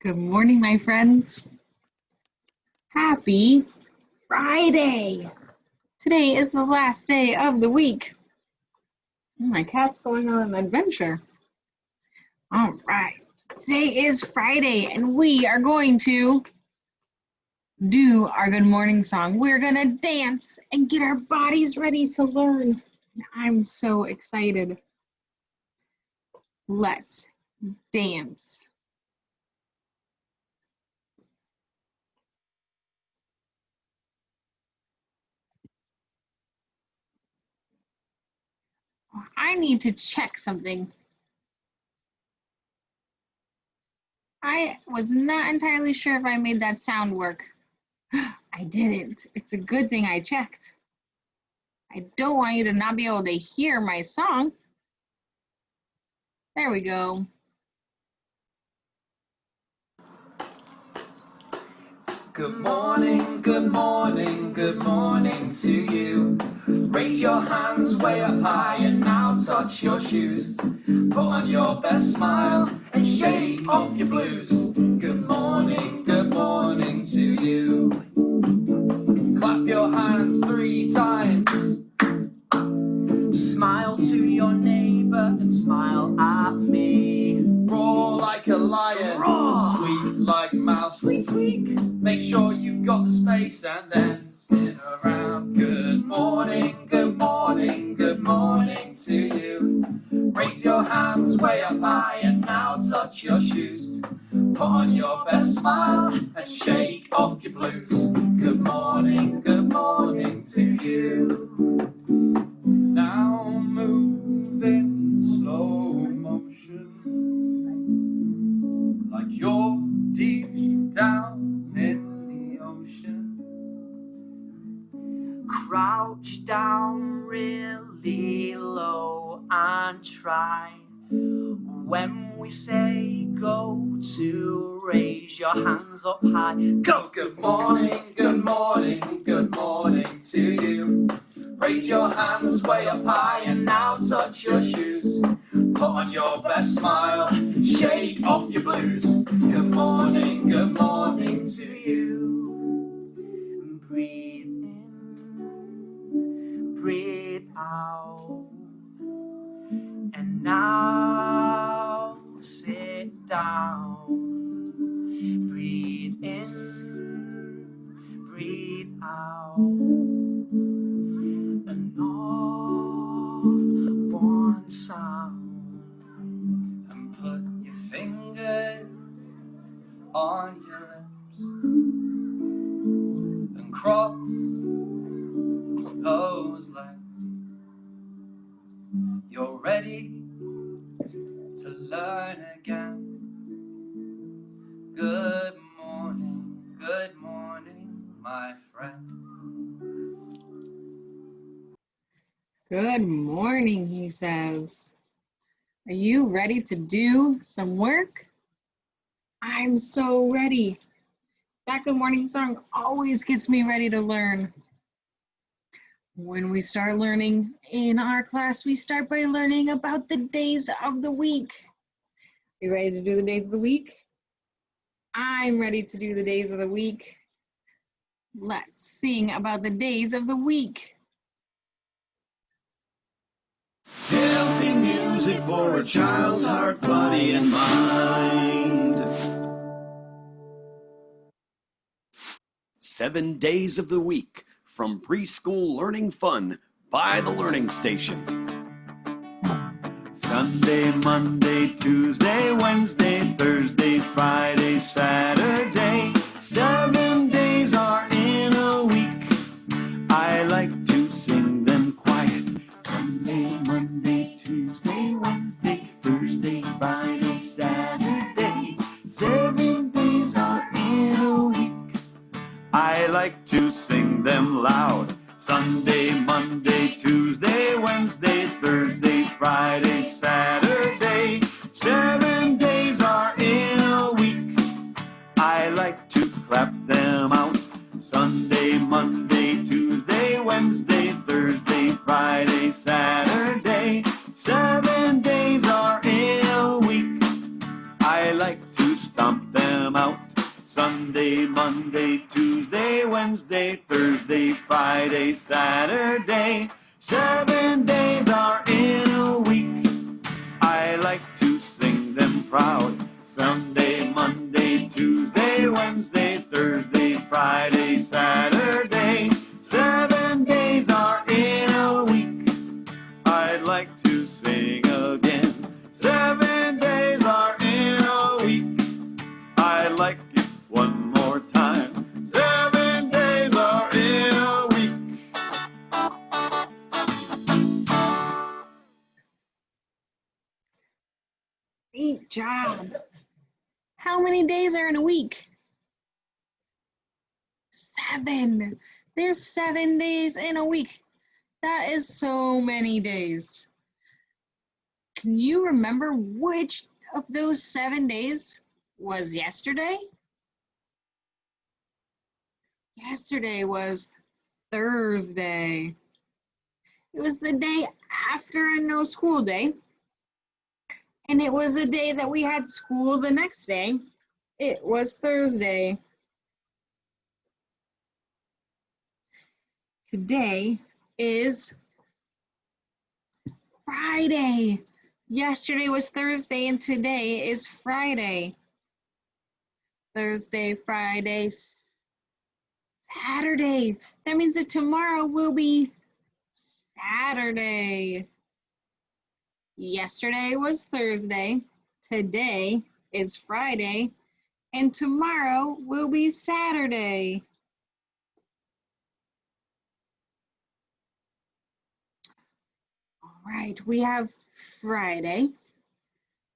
Good morning, my friends. Happy Friday. Today is the last day of the week. My cat's going on an adventure. All right. Today is Friday, and we are going to do our good morning song. We're going to dance and get our bodies ready to learn. I'm so excited. Let's dance. I need to check something. I was not entirely sure if I made that sound work. I didn't. It's a good thing I checked. I don't want you to not be able to hear my song. There we go. Good morning, good morning, good morning to you. Raise your hands way up high and now touch your shoes. Put on your best smile and shake off your blues. Good morning to you. Clap your hands 3 times. Smile to your neighbor and smile at me. Roar like a lion, roar. Squeak like a mouse, squeak, squeak. Make sure you've got the space and then spin around. Good morning, good morning, good morning to you. Raise your hands way up high and now touch your shoes. Put on your best smile and shake off your blues. Good morning to you. Now move in slow motion, like you're deep down in the ocean. Crouch down really low and try, when we say go, to raise your hands up high. Go! Good morning, good morning, good morning to you. Raise your hands way up high and now touch your shoes. Put on your best smile, shake off your blues. Good morning to you. Breathe in, breathe out. And now sit down. Breathe in, breathe out. And all one sound. And put your fingers on your lips and cross those legs. You're ready to learn again. Good morning, my friend. Good morning, he says. Are you ready to do some work? I'm so ready. That good morning song always gets me ready to learn. When we start learning in our class, we start by learning about the days of the week. You ready to do the days of the week? I'm ready to do the days of the week. Let's sing about the days of the week. Healthy music for a child's heart, body, and mind. 7 days of the week from Preschool Learning Fun by the Learning Station. Sunday, Monday, Tuesday, Wednesday, Thursday, Friday, Saturday. 7 days are in a week. I like to sing them quiet. Sunday, Monday, Tuesday, Wednesday, Thursday, Friday, Saturday. 7 days are in a week. I like to sing them loud. Sunday, Monday, Tuesday, Wednesday, Thursday, Friday, Saturday. 7 days are in a week. I like to clap them out. Sunday, Monday, Tuesday, Wednesday, Thursday, Friday, Saturday. 7 days are in a week. I like to stomp them out. Sunday, Monday, Tuesday, Wednesday, Thursday, Friday, Saturday. 7 days are in a week. I like to sing them proud. Sunday, Monday, Tuesday, Wednesday, Thursday, Friday, Saturday. 7 days are in a week. I'd like to sing again. 7 days are in a week. I like it one more time. 7 days are in a week. Great job. How many days are in a week? 7. There's 7 days in a week. That is so many days. Can you remember which of those 7 days was yesterday? Yesterday was Thursday. It was the day after a no school day. And it was a day that we had school the next day. It was Thursday. Today is Friday. Yesterday was Thursday and today is Friday. Thursday, Friday, Saturday. That means that tomorrow will be Saturday. Yesterday was Thursday. Today is Friday. And tomorrow will be Saturday. All right, we have Friday.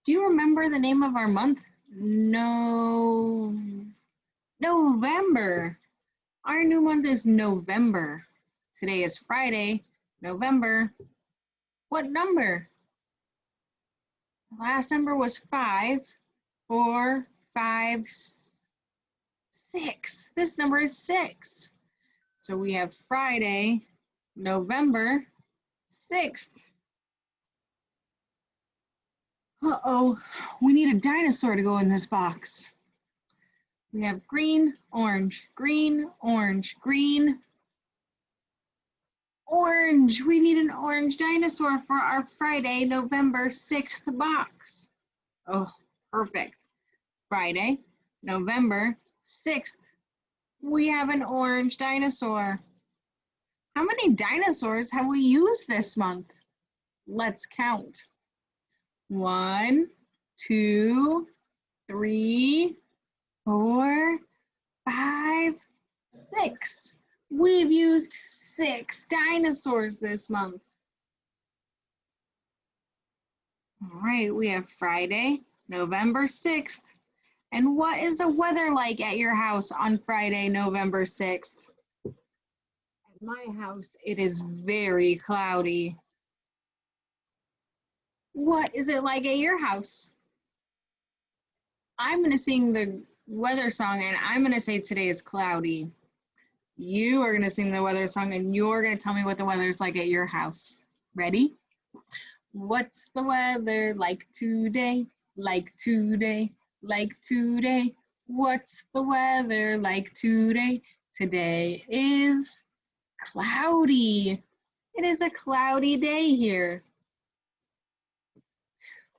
Do you remember the name of our month? No. November. Our new month is November. Today is Friday, November. What number? Last number was 5, 4, 5, 6. This number is 6. So we have Friday, November 6th. Uh-oh, we need a dinosaur to go in this box. We have green, orange, green, orange, green, orange. We need an orange dinosaur for our Friday, November 6th box. Oh, perfect. Friday, November 6th. We have an orange dinosaur. How many dinosaurs have we used this month? Let's count. 1, 2, 3, 4, 5, 6. We've used 6 dinosaurs this month. All right, we have Friday, November 6th. And what is the weather like at your house on Friday, November 6th? At my house, it is very cloudy. What is it like at your house? I'm going to sing the weather song and I'm going to say today is cloudy. You are going to sing the weather song and you're going to tell me what the weather is like at your house. Ready? What's the weather like today? Like today? Like today? What's the weather like today? Today is cloudy. It is a cloudy day here.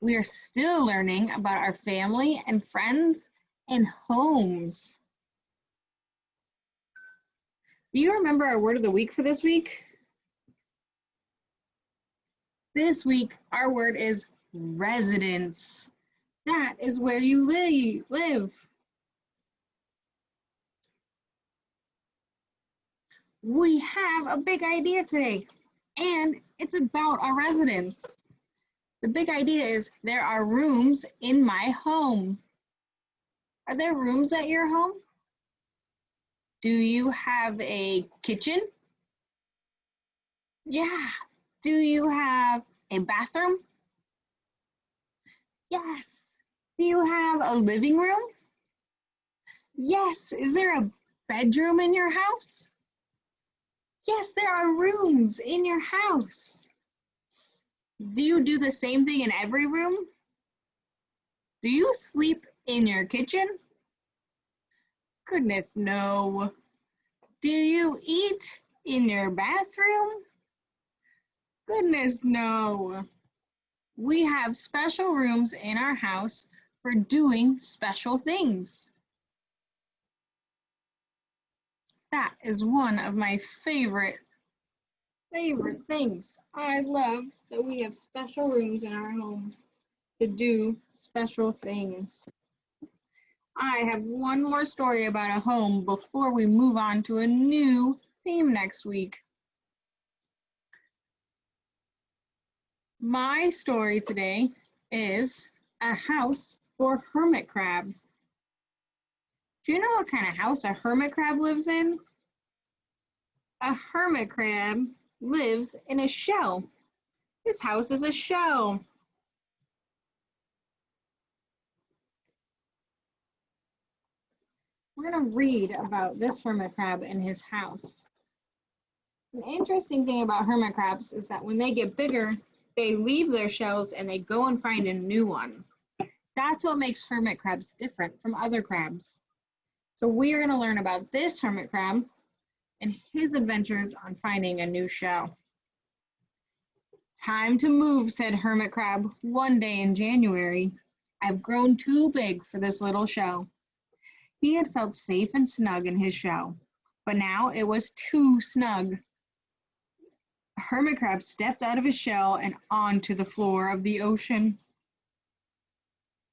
We are still learning about our family and friends and homes. Do you remember our word of the week for this week? This week, our word is residence. That is where you live. We have a big idea today, and it's about our residence. The big idea is there are rooms in my home. Are there rooms at your home? Do you have a kitchen? Yeah. Do you have a bathroom? Yes. Do you have a living room? Yes. Is there a bedroom in your house? Yes, there are rooms in your house. Do you do the same thing in every room? Do you sleep in your kitchen? Goodness, no. Do you eat in your bathroom? Goodness, no. We have special rooms in our house for doing special things. That is one of my favorite things. I love that we have special rooms in our homes to do special things. I have one more story about a home before we move on to a new theme next week. My story today is a house for hermit crab. Do you know what kind of house a hermit crab lives in? A hermit crab lives in a shell. His house is a shell. We're going to read about this hermit crab and his house. An interesting thing about hermit crabs is that when they get bigger, they leave their shells and they go and find a new one. That's what makes hermit crabs different from other crabs. So we are going to learn about this hermit crab and his adventures on finding a new shell. Time to move, said Hermit Crab one day in January. I've grown too big for this little shell. He had felt safe and snug in his shell, but now it was too snug. Hermit Crab stepped out of his shell and onto the floor of the ocean.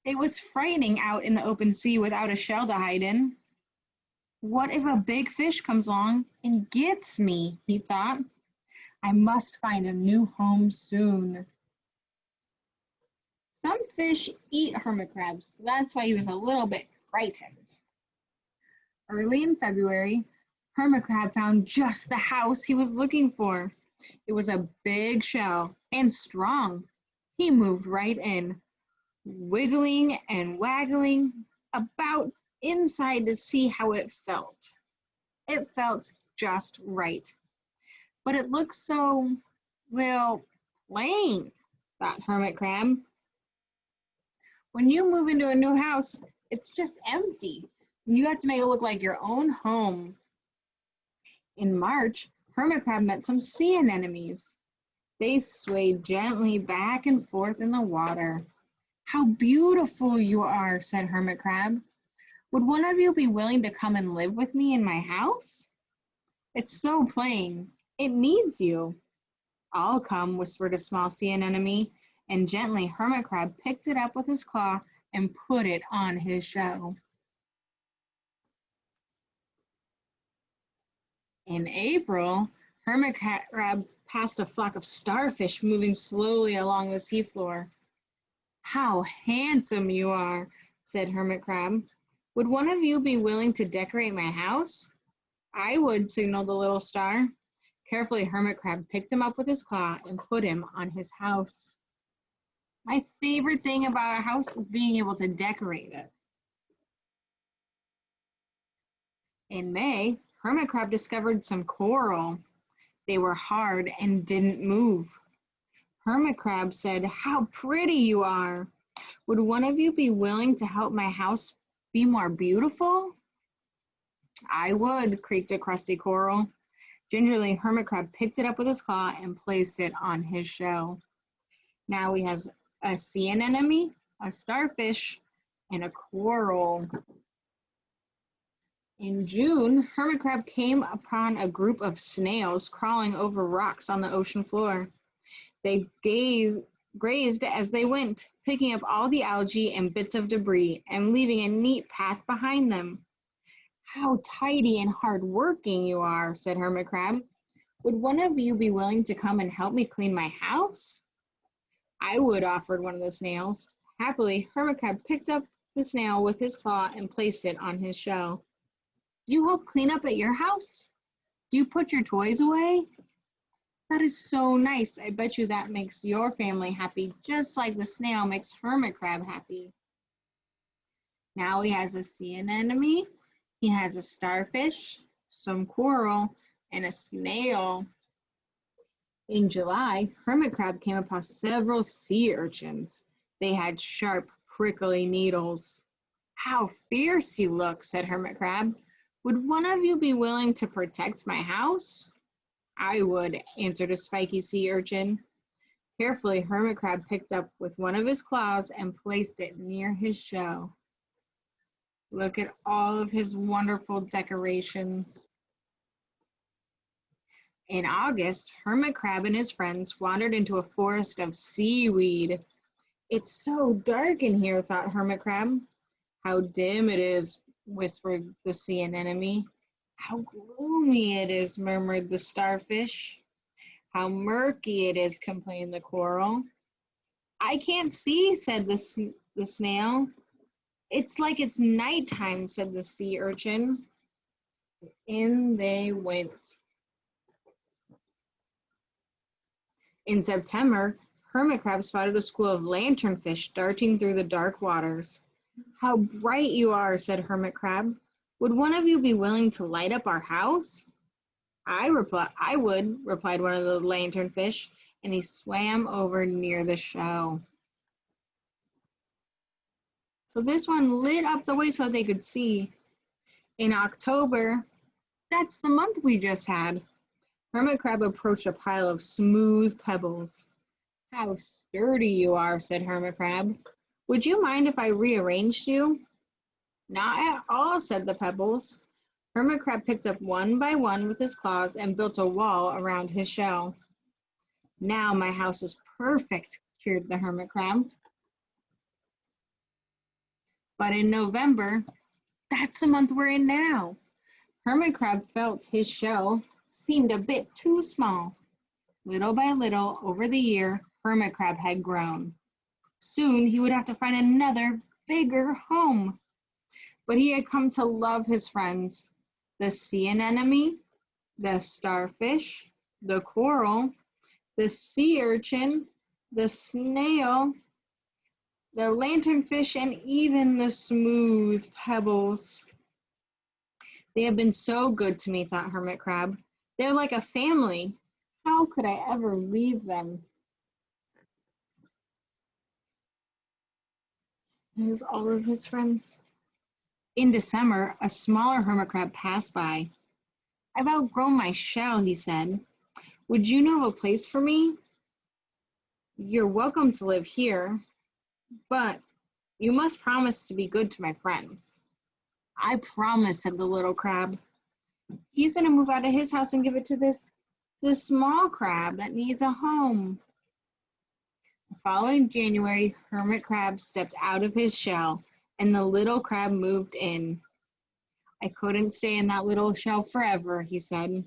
It was frightening out in the open sea without a shell to hide in. What if a big fish comes along and gets me, he thought. I must find a new home soon. Some fish eat hermit crabs, so that's why he was a little bit frightened. Early in February, Hermit Crab found just the house he was looking for. It was a big shell and strong. He moved right in, wiggling and waggling about inside to see how it felt. It felt just right. But it looked so, well, plain, thought Hermit Crab. When you move into a new house, it's just empty. You have to make it look like your own home. In March, Hermit Crab met some sea anemones. They swayed gently back and forth in the water. How beautiful you are, said Hermit Crab. Would one of you be willing to come and live with me in my house? It's so plain. It needs you. I'll come, whispered a small sea anemone, and gently Hermit Crab picked it up with his claw and put it on his shell. In April, Hermit Crab passed a flock of starfish moving slowly along the seafloor. How handsome you are, said Hermit Crab. Would one of you be willing to decorate my house? I would, signaled the little star. Carefully, Hermit Crab picked him up with his claw and put him on his house. My favorite thing about a house is being able to decorate it. In May, Hermit Crab discovered some coral. They were hard and didn't move. Hermit Crab said, How pretty you are. Would one of you be willing to help my house be more beautiful? I would, creaked a crusty coral. Gingerly, Hermit Crab picked it up with his claw and placed it on his shell. Now he has a sea anemone, a starfish, and a coral. In June, Hermit Crab came upon a group of snails crawling over rocks on the ocean floor. They grazed as they went, picking up all the algae and bits of debris and leaving a neat path behind them. How tidy and hard-working you are, said Hermit Crab. Would one of you be willing to come and help me clean my house? I would, offered one of the snails. Happily, Hermit Crab picked up the snail with his claw and placed it on his shell. Do you help clean up at your house? Do you put your toys away? That is so nice. I bet you that makes your family happy, just like the snail makes Hermit Crab happy. Now he has a sea anemone, he has a starfish, some coral, and a snail. In July, Hermit Crab came across several sea urchins. They had sharp, prickly needles. How fierce you look, said Hermit Crab. Would one of you be willing to protect my house? I would, answered a spiky sea urchin. Carefully, Hermit Crab picked up with one of his claws and placed it near his shell. Look at all of his wonderful decorations. In August, Hermit Crab and his friends wandered into a forest of seaweed. It's so dark in here, thought Hermit Crab. How dim it is, whispered the sea anemone. How gloomy it is, murmured the starfish. How murky it is, complained the coral. I can't see, said the snail. It's like it's nighttime, said the sea urchin. In they went. In September, Hermit Crab spotted a school of lanternfish darting through the dark waters. How bright you are, said Hermit Crab. Would one of you be willing to light up our house? I would, replied one of the lanternfish, and he swam over near the shell. So this one lit up the way so they could see. In October, that's the month we just had, Hermit Crab approached a pile of smooth pebbles. How sturdy you are, said Hermit Crab. Would you mind if I rearranged you? Not at all, said the pebbles. Hermit Crab picked up one by one with his claws and built a wall around his shell. Now my house is perfect, cheered the Hermit Crab. But in November, that's the month we're in now, Hermit Crab felt his shell seemed a bit too small. Little by little, over the year, Hermit Crab had grown. Soon he would have to find another, bigger home. But he had come to love his friends, the sea anemone, the starfish, the coral, the sea urchin, the snail, the lanternfish, and even the smooth pebbles. They have been so good to me, thought Hermit Crab. They're like a family. How could I ever leave them? Here's all of his friends. In December, a smaller hermit crab passed by. I've outgrown my shell, he said. Would you know of a place for me? You're welcome to live here, but you must promise to be good to my friends. I promise, said the little crab. He's going to move out of his house and give it to this small crab that needs a home. The following January, Hermit Crab stepped out of his shell, and the little crab moved in. I couldn't stay in that little shell forever, he said,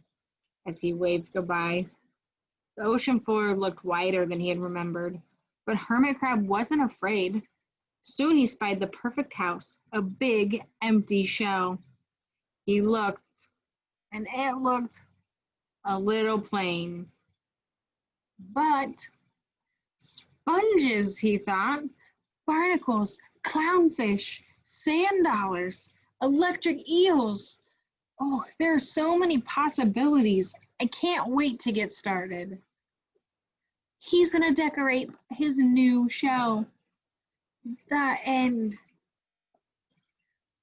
as he waved goodbye. The ocean floor looked wider than he had remembered, but Hermit Crab wasn't afraid. Soon he spied the perfect house, a big, empty shell. He looked, and it looked a little plain. But sponges, he thought, barnacles, clownfish, sand dollars, electric eels. Oh, there are so many possibilities. I can't wait to get started. He's going to decorate his new shell. The end.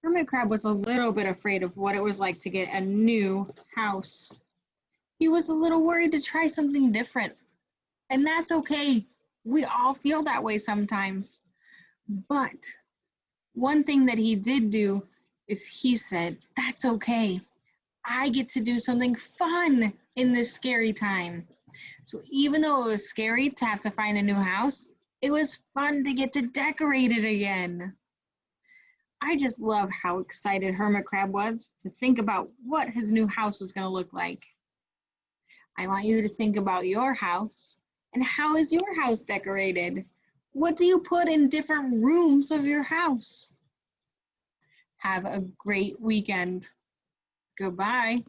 Hermit Crab was a little bit afraid of what it was like to get a new house. He was a little worried to try something different. And that's okay. We all feel that way sometimes. But one thing that he did do is he said, that's okay. I get to do something fun in this scary time. So even though it was scary to have to find a new house, it was fun to get to decorate it again. I just love how excited Hermit Crab was to think about what his new house was going to look like. I want you to think about your house and how is your house decorated? What do you put in different rooms of your house? Have a great weekend. Goodbye.